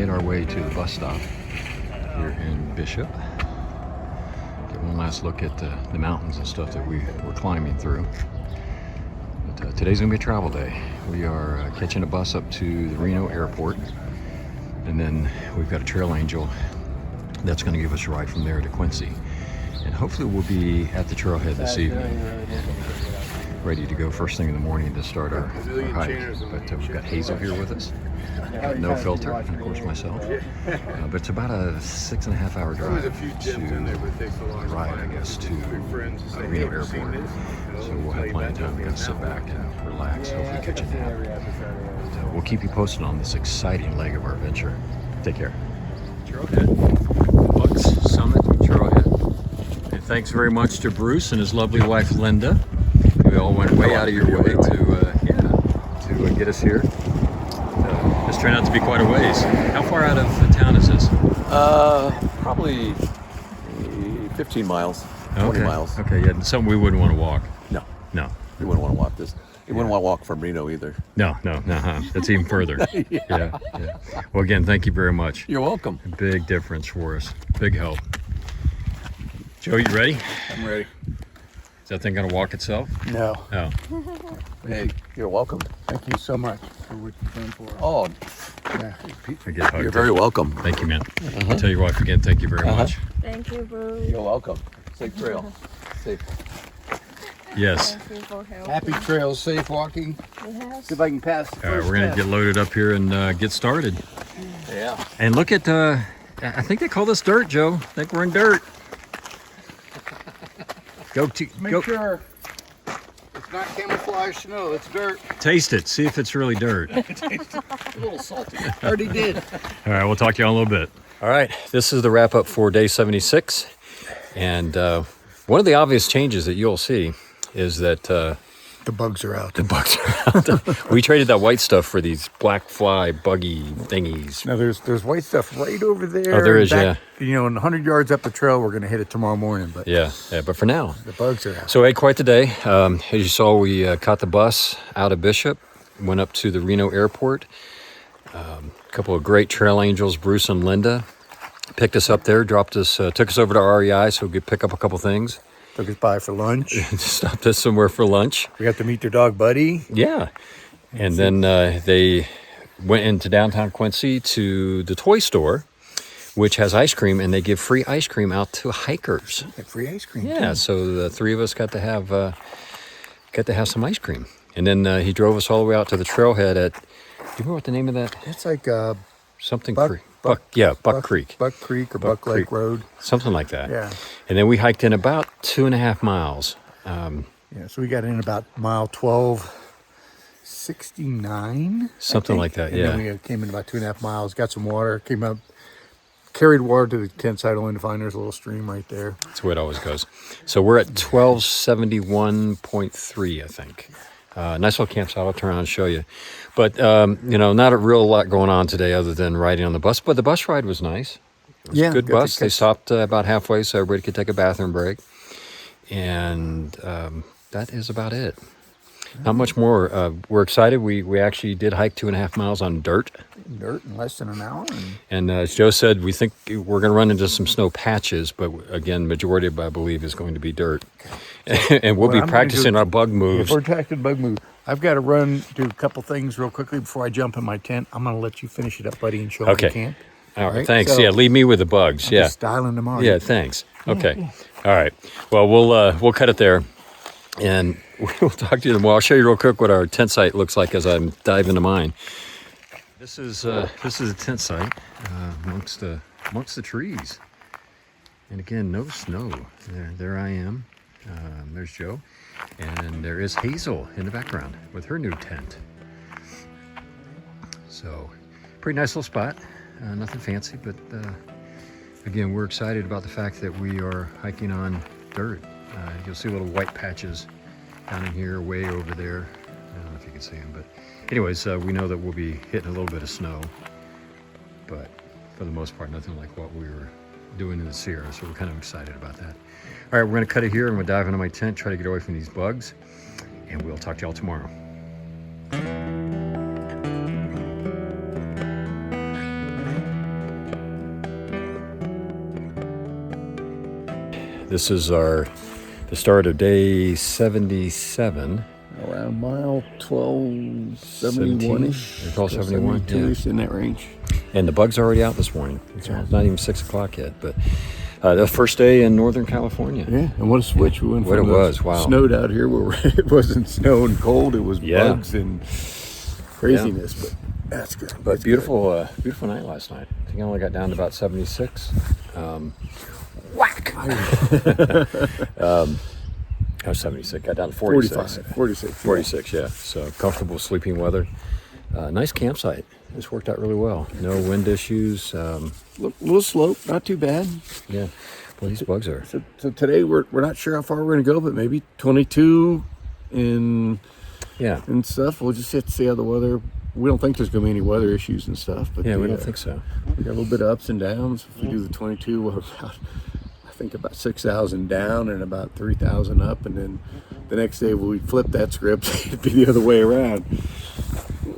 made our way to the bus stop here in Bishop. Get one last look at the mountains and stuff that we were climbing through. But today's gonna be a travel day. We are catching a bus up to the Reno airport, and then we've got a trail angel that's gonna give us a ride from there to Quincy. And hopefully we'll be at the trailhead this evening, ready to go first thing in the morning to start our hike. But we've got Hazel here with us, no filter, and of course myself. But it's about a 6.5 hour drive to ride, I guess, to Reno Airport. So we'll have plenty of time to kind of sit back and relax, hopefully catch a nap. But we'll keep you posted on this exciting leg of our adventure. Take care. Trailhead, Bucks Summit Trailhead. And thanks very much to Bruce and his lovely wife Linda. You all went way out of your way to get us here. This turned out to be quite a ways. How far out of the town is this? Probably 15 miles, 20 miles. Okay, yeah, something we wouldn't want to walk. No, we wouldn't want to walk this. You wouldn't want to walk from Reno either. No, that's even further. yeah. Well, again, thank you very much. You're welcome. A big difference for us. Big help. Joe, you ready? I'm ready. Is that thing gonna walk itself? No. Oh. Hey, you're welcome. Thank you so much for what you've done for us. Oh, Yeah. I get hugged. you're very welcome. Thank you, man. I'll tell your wife again, thank you very much. Thank you, Bruce. You're welcome. Safe trail. Safe. Yes. Thank you for helping. Happy trails, safe walking. Yes. See if I can pass the All right, first we're gonna test. get loaded up here and get started. Yeah. And look at, I think they call this dirt, Joe. I think we're in dirt. Make sure it's not camouflage snow, it's dirt. Taste it. See if it's really dirt. A little salty. Already did. All right, we'll talk to you all in a little bit. All right, this is the wrap up for day 76. And one of the obvious changes that you'll see is that The bugs are out. the bugs are out. We traded that white stuff for these black fly buggy thingies. Now there's white stuff right over there. Oh, there is, back, You know, 100 yards up the trail, we're gonna hit it tomorrow morning. But Yeah, but for now. the bugs are out. So we had quite the day. As you saw, we caught the bus out of Bishop, went up to the Reno airport. A couple of great trail angels, Bruce and Linda, picked us up there, dropped us, took us over to REI so we could pick up a couple things. Took us by for lunch. Stopped us somewhere for lunch. We got to meet their dog Buddy. Yeah. And then they went into downtown Quincy to the toy store, which has ice cream, and they give free ice cream out to hikers. Got free ice cream. Yeah, so the three of us got to have some ice cream. And then he drove us all the way out to the trailhead at, do you remember what the name of that? It's like Something Buck- Creek. Buck- Buck Creek. Buck Creek or Buck Buck Lake Creek. Road. Something like that. Yeah. And then we hiked in about 2.5 miles. Yeah. So we got in about mile 1269. Something like that, And yeah. then we came in about 2.5 miles, got some water, came up, carried water to the tent site only to find there's a little stream right there. That's the way it always goes. So we're at 1271.3, I think. Nice little campsite. I'll turn around and show you. But, not a real lot going on today other than riding on the bus. But the bus ride was nice. It was a good got to bus. They catch- stopped about halfway so everybody could take a bathroom break. And that is about it. Not much more. We're excited. We actually did hike 2.5 miles on dirt. Dirt in less than an hour. And as Joe said, we think we're going to run into some snow patches, but again, majority of it, I believe, is going to be dirt. And we'll What be I'm gonna practicing do- our bug moves. We're practicing bug move. I've got to run, do a couple things real quickly before I jump in my tent. I'm going to let you finish it up, buddy, and show me Okay. the camp. All right, Right, thanks. so- Yeah, leave me with the bugs. Yeah, Just dialing them on. yeah, thanks. Okay, all right. Well, we'll cut it there, and we'll talk to you tomorrow. I'll show you real quick what our tent site looks like as I dive into mine. This is a tent site amongst the trees, and again, no snow. There I am. There's Joe, and there is Hazel in the background with her new tent. So, pretty nice little spot. Nothing fancy, but again, we're excited about the fact that we are hiking on dirt. You'll see little white patches down in here, way over there. I don't know if you can see them, but anyways, we know that we'll be hitting a little bit of snow, but for the most part, nothing like what we were doing in the Sierra, so we're kind of excited about that. All right, we're gonna cut it here and we'll dive into my tent, try to get away from these bugs, and we'll talk to y'all tomorrow. This is the start of day 77. Around mile 1271-ish. 1271, yeah. In that range. And the bug's already out this morning. It's not even 6 o'clock yet, but the first day in Northern California. Yeah, and what a switch. We went what from it was, wow. Snowed out here where it wasn't snow and cold. It was bugs and craziness, but that's good. But beautiful, beautiful night last night. I think I only got down to about 76. Whack! I was 76, got down to 46. 46, yeah. So comfortable sleeping weather. Nice campsite. This worked out really well. No wind issues. Little slope, not too bad. Yeah. Well, these bugs are. So today we're not sure how far we're going to go, but maybe 22 and stuff. We'll just have to see how the weather. We don't think there's going to be any weather issues and stuff. But we don't think so. We got a little bit of ups and downs. If we do the 22, we're about 6,000 down and about 3,000 up, and then the next day we flip that script. It'd be the other way around.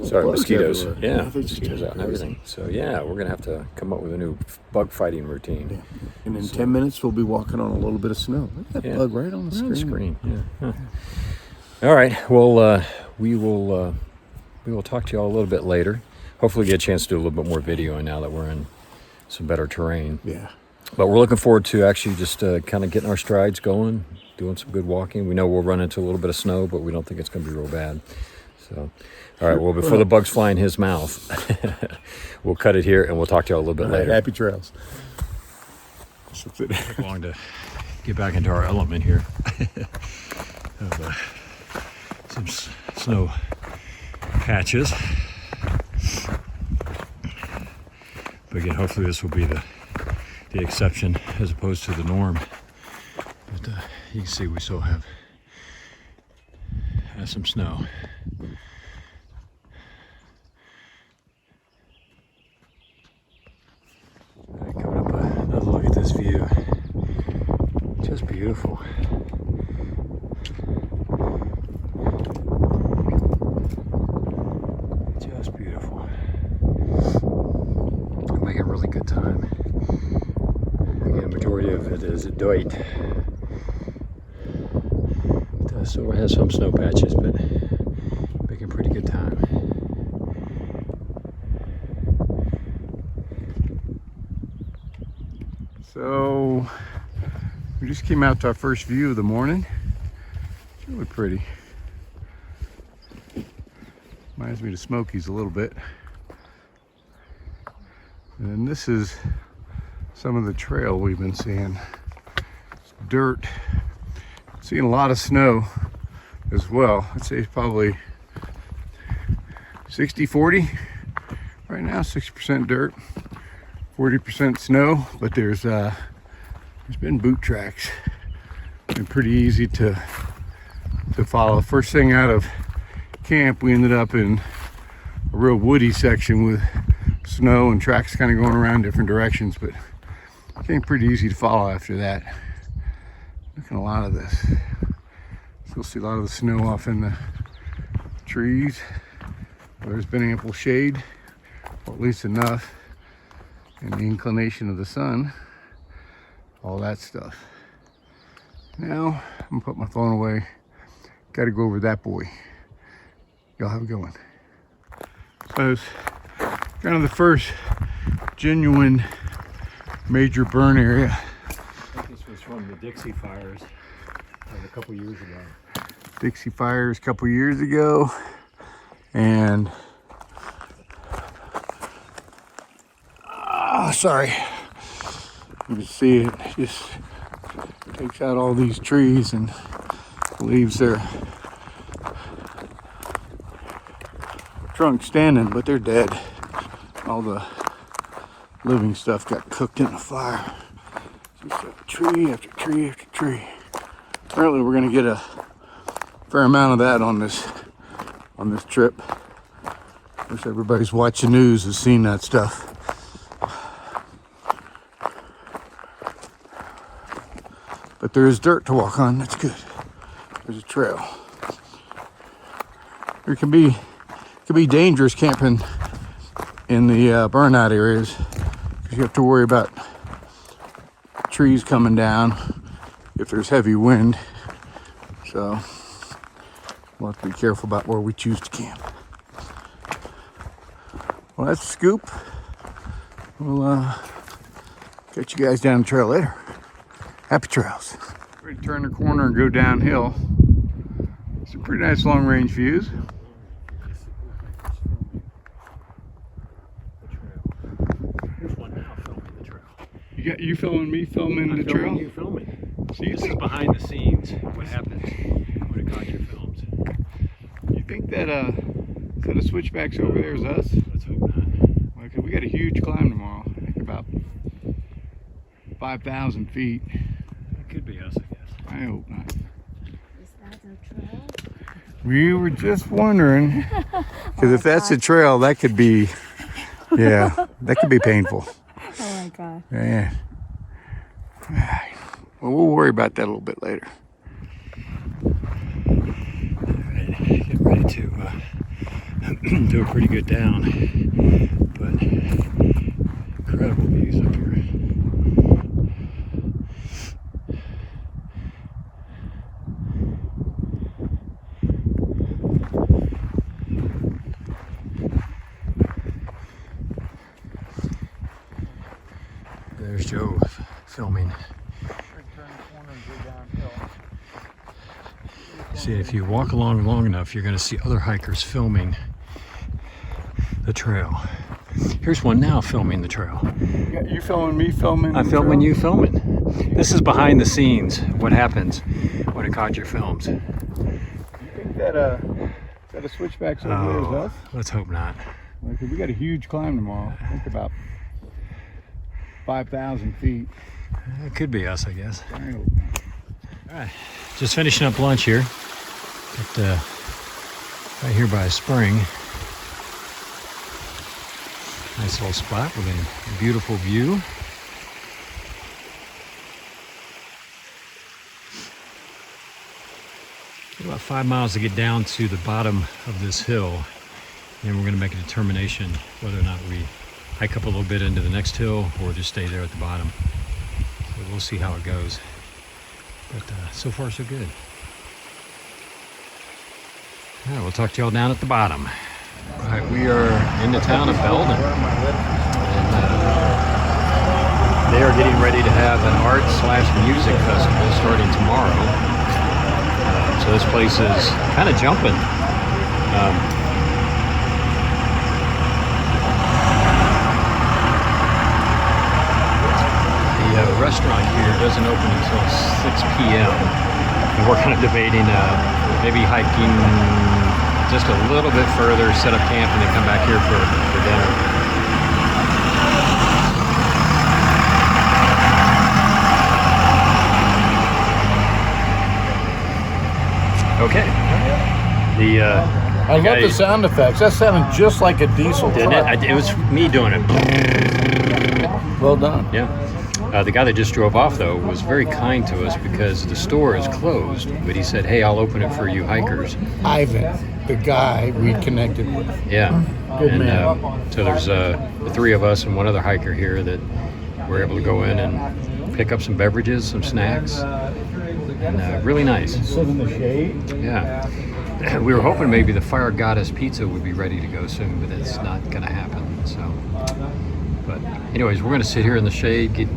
Sorry, mosquitoes. Everywhere. Yeah, mosquitoes out and everything. So yeah, we're gonna have to come up with a new bug fighting routine. Yeah. And in 10 minutes we'll be walking on a little bit of snow. Look at that bug right on the screen. Yeah. Huh. All right. Well, we will talk to y'all a little bit later. Hopefully, get a chance to do a little bit more videoing now that we're in some better terrain. Yeah. But we're looking forward to actually just kind of getting our strides going, doing some good walking. We know we'll run into a little bit of snow, but we don't think it's going to be real bad. So, all right, well, before the bugs fly in his mouth, we'll cut it here, and we'll talk to you all a little bit later. Happy trails. Long to get back into our element here. Some snow patches. But again, hopefully this will be the exception as opposed to the norm. But you can see we still have some snow. All right, coming up another look at this view. Just beautiful. Just beautiful. I'm making a really good time. Again, majority of it is dirt. So it has some snow patches, but making pretty good time. So we just came out to our first view of the morning. It's really pretty. Reminds me of Smokies a little bit. And this is some of the trail we've been seeing. It's dirt. Seeing a lot of snow as well. I'd say it's probably 60-40 right now. 60% dirt, 40% snow. But there's been boot tracks. Been pretty easy to follow. First thing out of camp, we ended up in a real woody section with snow and tracks kind of going around different directions. But it became pretty easy to follow after that. Look at a lot of this. Still see a lot of the snow off in the trees. There's been ample shade, or at least enough, and the inclination of the sun, all that stuff. Now, I'm gonna put my phone away. Gotta go over that boy. Y'all have a good one. So it's kind of the first genuine major burn area. This was from the Dixie fires a couple years ago. Dixie fires a couple years ago, and sorry, you can see it just takes out all these trees and leaves their trunks standing, but they're dead. All the living stuff got cooked in the fire. Just tree after tree after tree. Apparently we're gonna get a fair amount of that on this trip. Of course, everybody's watching news has seen that stuff. But there is dirt to walk on. That's good. There's a trail. There can be dangerous camping in the burnout areas because you have to worry about trees coming down if there's heavy wind. So we'll have to be careful about where we choose to camp. Well, that's the scoop. We'll catch you guys down the trail later. Happy trails. Ready to turn the corner and go downhill. Some pretty nice long range views. You filming me filming the trail? You filming. So you This think, is behind the scenes. What happens when a Codger films? you think that set of switchbacks over there is us? Let's hope not. Well, 'cause we got a huge climb tomorrow. I think about 5,000 feet. It could be us, I guess. I hope not. Is that a trail? We were just wondering, because if that's a trail, that could be, yeah, that could be painful. Oh my god. Yeah. Alright. Well, we'll worry about that a little bit later. Alright, get ready to do a pretty good down. But incredible views up here. There's Joe filming. See, if you walk along long enough, you're going to see other hikers filming the trail. Here's one now filming the trail. You filming me filming? I'm filming you filming. This is behind the scenes. What happens when a Codger films? You think that a switchbacks over there is us? Let's hope not. Like, we got a huge climb tomorrow. I think about 5,000 feet. It could be us, I guess. I hope not. All right, just finishing up lunch here. At, right here by a spring. Nice little spot with a beautiful view. About 5 miles to get down to the bottom of this hill. And we're going to make a determination whether or not we hike up a little bit into the next hill or just stay there at the bottom. So we'll see how it goes. But so far so good. All right, we'll talk to y'all down at the bottom. All right, we are in the town of Belden. And they are getting ready to have an art/music festival starting tomorrow. So this place is kind of jumping. The restaurant here doesn't open until 6 p.m. And we're kind of debating maybe hiking just a little bit further, set up camp, and then come back here for dinner. Okay. I love the sound effects. That sounded just like a diesel Didn't truck. it? It was me doing it. Well done. Yeah. The guy that just drove off, though, was very kind to us because the store is closed, but he said, hey, I'll open it for you hikers. Ivan, the guy we connected with. Yeah. Good and man. So there's the three of us and one other hiker here that were able to go in and pick up some beverages, some snacks, and really nice. Sit in the shade. Yeah. We were hoping maybe the Fire Goddess Pizza would be ready to go soon, but it's not going to happen. So, but anyways, we're going to sit here in the shade,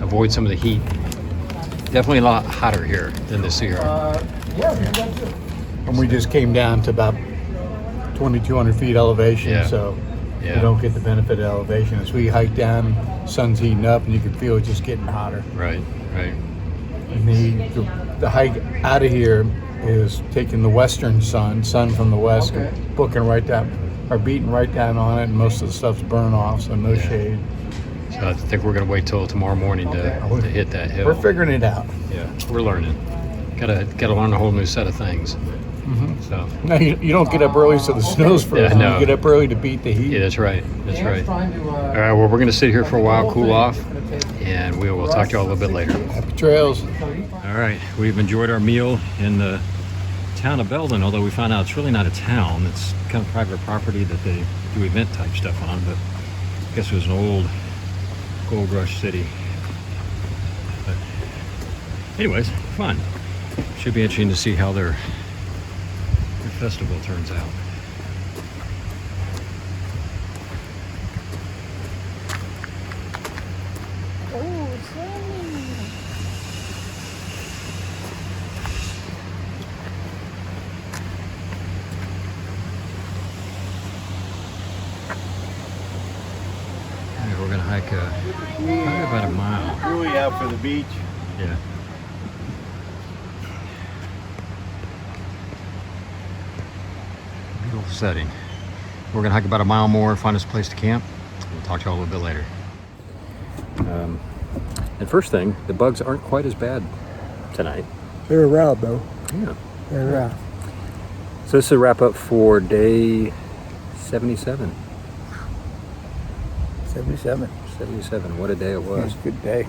avoid some of the heat. Definitely a lot hotter here than this year. And we just came down to about 2,200 feet elevation, Yeah. so Yeah. we don't get the benefit of elevation. As we hike down, sun's heating up, and you can feel it just getting hotter. Right, right. And the hike out of here is taking the western sun from the west, booking right down, or beating right down on it, and most of the stuff's burned off, so no shade. So I think we're going to wait till tomorrow morning to hit that hill. We're figuring it out. Yeah, we're learning. Gotta learn a whole new set of things. Mm-hmm. So No, you don't get up early so the snow's frozen. no. You get up early to beat the heat. yeah, that's right. That's right. All right. Well, we're going to sit here for a while, cool off, and we will talk to you all a little bit later. Happy trails. All right. We've enjoyed our meal in the town of Belden, although we found out it's really not a town. It's kind of private property that they do event type stuff on, but I guess it was an old gold rush city. But anyways, fun. Should be interesting to see how their festival turns out. Oh, swimming. We're gonna hike probably about a mile. Really out for the beach. Yeah. Beautiful setting. We're gonna hike about a mile more, find us a place to camp. We'll talk to y'all a little bit later. And first thing, the bugs aren't quite as bad tonight. They're around though. Yeah. They're around. So this is a wrap up for day 77. 77. 77. What a day it It was. was a good day.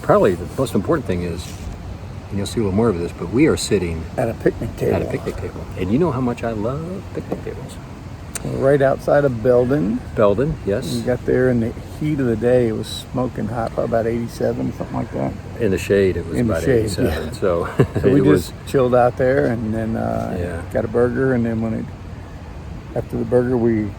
Probably the most important thing is, and you'll see a little more of this, but we are sitting At a picnic table. at a picnic table. And you know how much I love picnic tables. Right outside of Belden. Belden, yes. We got there in the heat of the day. It was smoking hot, probably about 87, something like that. In the shade, it was In the about shade, 87. yeah. So, So we it just was, chilled out there and then Yeah. got a burger. And then after the burger, we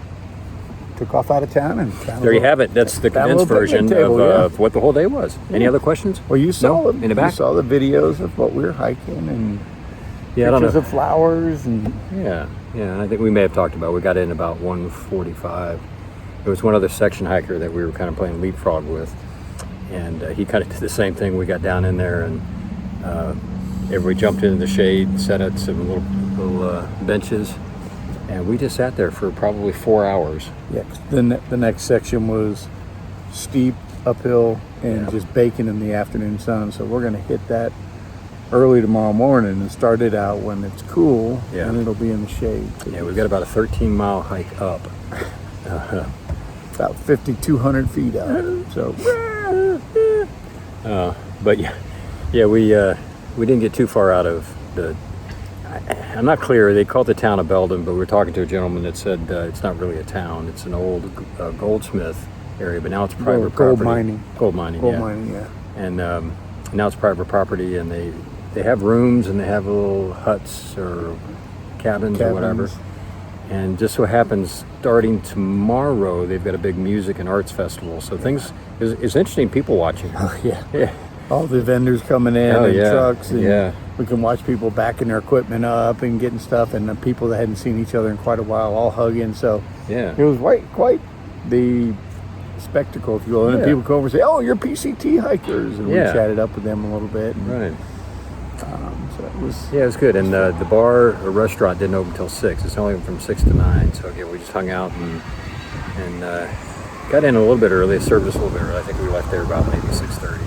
took off out of town. And found there a you little- have it. That's the found a condensed little picnic version table, yeah. of what the whole day was. Any other questions? Well, you saw No? them. In the back? You saw the videos of what we were hiking and Yeah, I don't pictures know. of flowers and Yeah, I think we may have talked about. We got in about 1:45. There was one other section hiker that we were kind of playing leapfrog with, and he kind of did the same thing. We got down in there, and everybody jumped into the shade, set at some little benches, and we just sat there for probably 4 hours. yeah. Then the next section was steep uphill and Yeah. just baking in the afternoon sun. So we're gonna hit that early tomorrow morning and start it out when it's cool. Yeah. And it'll be in the shade. Yeah, we've got about a 13-mile hike up. About 5,200 feet out. So But yeah, we didn't get too far out of the. I'm not clear. They call it the town of Belden, but we were talking to a gentleman that said it's not really a town. It's an old goldsmith area, but now it's private gold property. mining. Gold mining. gold yeah. mining, yeah. And now it's private property, and they have rooms and they have little huts or cabins or whatever. And just so happens, starting tomorrow, they've got a big music and arts festival. So things it's interesting. People watching. Oh yeah. Yeah. All the vendors coming in Oh, and yeah. trucks, and Yeah. we can watch people backing their equipment up and getting stuff, and the people that hadn't seen each other in quite a while all hugging. So Yeah. it was quite the spectacle, if you will. And then Yeah. people come over and say, "Oh, you're PCT hikers," and Yeah. we chatted up with them a little bit. And, Right. so it was Yeah, it was good. And the bar or restaurant didn't open until 6. It's only from 6 to 9. So again, we just hung out and got in a little bit early. They served us a little bit early. I think we left there about maybe 6:30.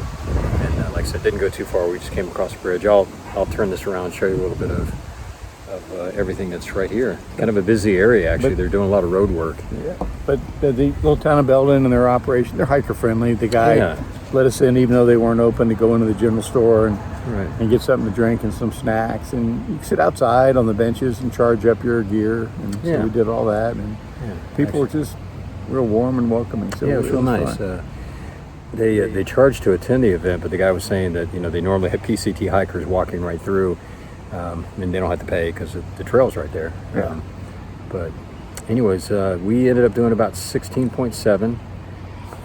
And like I said, didn't go too far. We just came across the bridge. I'll turn this around and show you a little bit of everything that's right here. Kind of a busy area, actually. But- They're doing a lot of road work. Yeah, but the little town of Belden and their operation, they're hiker friendly. The guy Yeah. let us in even though they weren't open to go into the general store Right. and get something to drink and some snacks. And you can sit outside on the benches and charge up your gear. And Yeah. so we did all that. And Yeah. people were just real warm and welcoming. So Yeah, it was real nice. fun. They charged to attend the event, but the guy was saying that they normally have PCT hikers walking right through, and they don't have to pay because the trail's right there. Yeah. But anyways, we ended up doing about 16.7,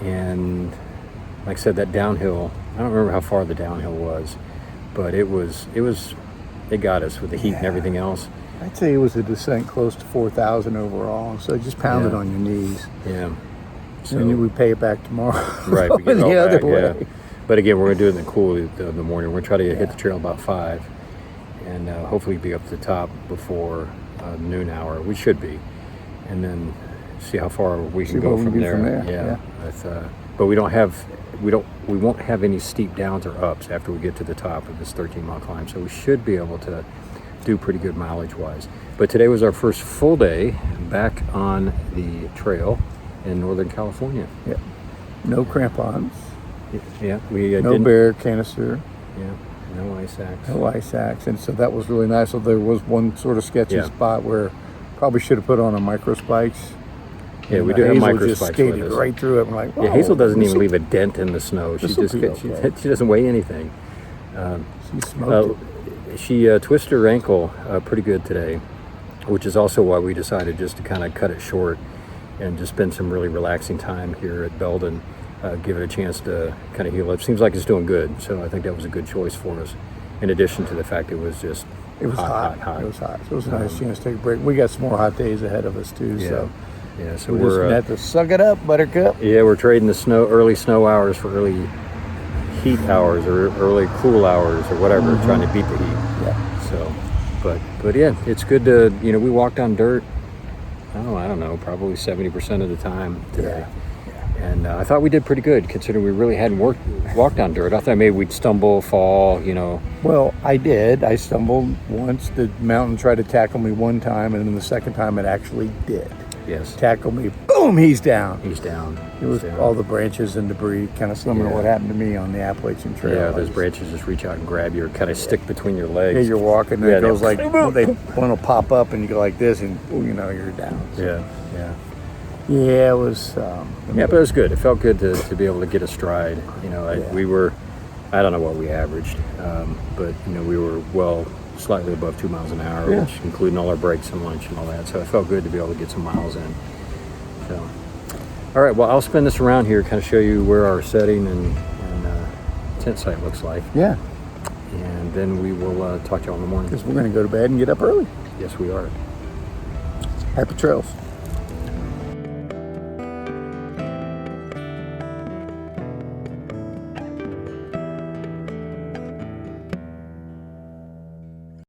and like I said, that downhill. I don't remember how far the downhill was, but it got us with the heat and everything else. I'd say it was a descent close to 4,000 overall. So just pounded Yeah. on your knees. Yeah. And then we pay it back tomorrow. Right, we get it the all other back, way. yeah. But again, we're gonna do it in the cool of the morning. We're gonna try to hit the trail about 5, and hopefully be up to the top before noon hour. We should be, and then see how far we can See go what we from can do there. from there, Yeah. yeah. But we won't have any steep downs or ups after we get to the top of this 13-mile climb. So we should be able to do pretty good mileage-wise. But today was our first full day back on the trail in Northern California. Yeah. No crampons. Yeah, we No didn't. bear canister. Yeah, no ice axe. No ice axe, and so that was really nice. So there was one sort of sketchy Yeah. spot where probably should have put on a micro spikes. Yeah, And, we do have Hazel micro just spikes skated with us. right through it. I'm like, Yeah, "Whoa, Hazel doesn't even this'll-" leave a dent in the snow. She this'll just be okay. she doesn't weigh anything. She smoked She twisted her ankle pretty good today, which is also why we decided just to kind of cut it short and just spend some really relaxing time here at Belden, give it a chance to kind of heal up. Seems like it's doing good, so I think that was a good choice for us. In addition to the fact it was just it. It was hot. It was hot. So it was a nice chance to take a break. We got some more hot days ahead of us too. So yeah. So we're just gonna have to suck it up, Buttercup. Yeah, we're trading the early snow hours for early heat hours or early cool hours or whatever, trying to beat the heat. Yeah. So, but yeah, it's good to, we walked on dirt. I don't know, probably 70% of the time today. Yeah. And I thought we did pretty good considering we really hadn't walked on dirt. I thought maybe we'd stumble, fall, Well, I did. I stumbled once. The mountain tried to tackle me one time, and then the second time it actually did. Yes. Tackle me. Boom, he's down. He's down. It was all the branches and debris, kind of similar to what happened to me on the Appalachian Trail. Yeah, those branches just reach out and grab you or kind of stick between your legs. Yeah, you're walking, and it goes like, one will pop up, and you go like this, and you're down. So. Yeah. Yeah, it was. Yeah, but it was good. It felt good to be able to get a stride. We were, I don't know what we averaged, but we were slightly above 2 miles an hour, which including all our breaks and lunch and all that. So it felt good to be able to get some miles in. So, all right. Well, I'll spin this around here, kind of show you where our setting and tent site looks like. Yeah. And then we will talk to you all in the morning. Because we're going to go to bed and get up early. Yes, we are. Happy trails.